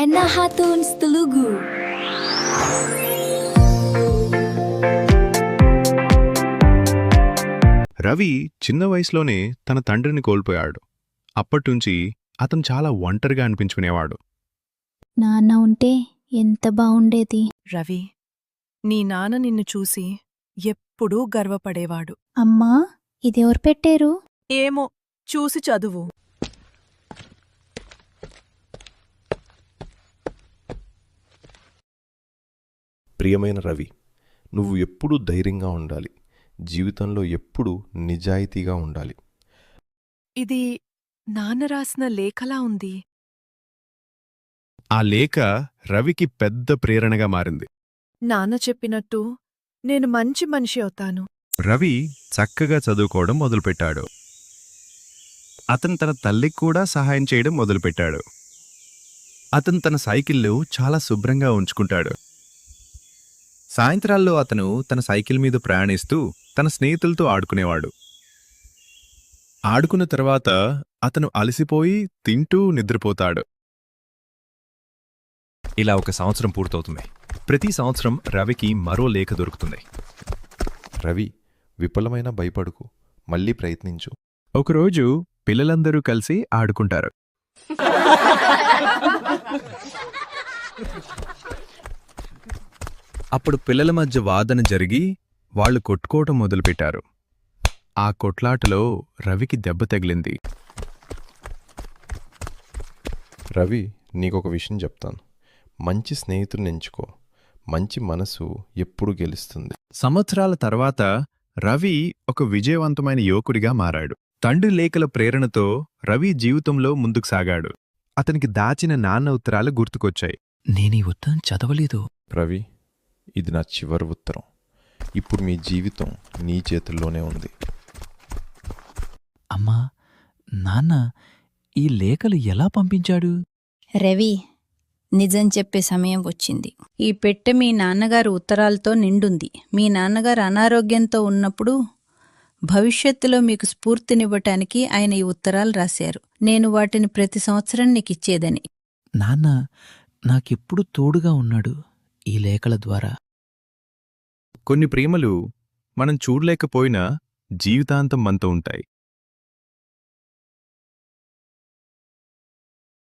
Enna Hatuns Telugu. Ravi చిన్న వయసులోనే తన తండ్రిని కోల్పోయాడు. అప్పట్నుంచి అతను చాలా ఒంటరిగా అనిపించుకునేవాడు. నాన్న ఉంటే ఎంత బావుండేది. రవి, నీ నాన్న నిన్ను చూసి ఎప్పుడూ గర్వపడేవాడు. అమ్మా, ఇదెవరు పెట్టారు? ఏమో, చూసి చదువు. ప్రియమైన రవి, నువ్వు ఎప్పుడూ ధైర్యంగా ఉండాలి. జీవితంలో ఎప్పుడూ నిజాయితీగా ఉండాలి. ఇది నాన్న రాసిన లేఖలా ఉంది. ఆ లేఖ రవికి పెద్ద ప్రేరణగా మారింది. నాన్న చెప్పినట్టు నేను మంచి మనిషి అవుతాను. రవి చక్కగా చదువుకోవడం మొదలుపెట్టాడు. అతను తన తల్లికి కూడా సహాయం చేయడం మొదలుపెట్టాడు. అతను తన సైకిళ్ళు చాలా శుభ్రంగా ఉంచుకుంటాడు. సాయంత్రాల్లో అతను తన సైకిల్ మీద ప్రయాణిస్తూ తన స్నేహితులతో ఆడుకునేవాడు. ఆడుకున్న తర్వాత అతను అలసిపోయి తింటూ నిద్రపోతాడు. ఇలా 1 సంవత్సరం పూర్తవుతుంది. ప్రతి సంవత్సరం రవికి మరో లేఖ దొరుకుతుంది. రవి, విఫలమైన భయపడుకు, మళ్ళీ ప్రయత్నించు. ఒకరోజు పిల్లలందరూ కలిసి ఆడుకుంటారు. అప్పుడు పిల్లల మధ్య వాదన జరిగి వాళ్లు కొట్టుకోవటం మొదలుపెట్టారు. ఆ కొట్లాటలో రవికి దెబ్బ తగిలింది. రవి, నీకొక విషయం చెప్తాను. మంచి స్నేహితుడిని ఎంచుకో. మంచి మనసు ఎప్పుడు గెలుస్తుంది. సంవత్సరాల తర్వాత రవి ఒక విజయవంతమైన యువకుడిగా మారాడు. తండ్రి లేఖల ప్రేరణతో రవి జీవితంలో ముందుకు సాగాడు. అతనికి దాచిన నాన్న ఉత్తరాలు గుర్తుకొచ్చాయి. నేనీ ఉత్తరం చదవలేదు. రవి, ఇది నా చివరి ఉత్తరం. ఇప్పుడు మీ జీవితం నీ చేతుల్లోనే ఉంది. అమ్మా, నాన్న ఈ లేఖలు ఎలా పంపించాడు? రవి, నిజం చెప్పే సమయం వచ్చింది. ఈ పెట్టె మీ నాన్నగారు ఉత్తరాలతో నిండుంది. మీ నాన్నగారు అనారోగ్యంతో ఉన్నప్పుడు భవిష్యత్తులో మీకు స్ఫూర్తినివ్వటానికి ఆయన ఈ ఉత్తరాలు రాశారు. నేను వాటిని ప్రతి సంవత్సరం నీకిచ్చేదని. నాన్న నాకెప్పుడు తోడుగా ఉన్నాడు ఈ లేఖల ద్వారా. కొన్ని ప్రేమలు మనం చూడలేకపోయినా జీవితాంతం మనతో ఉంటాయి.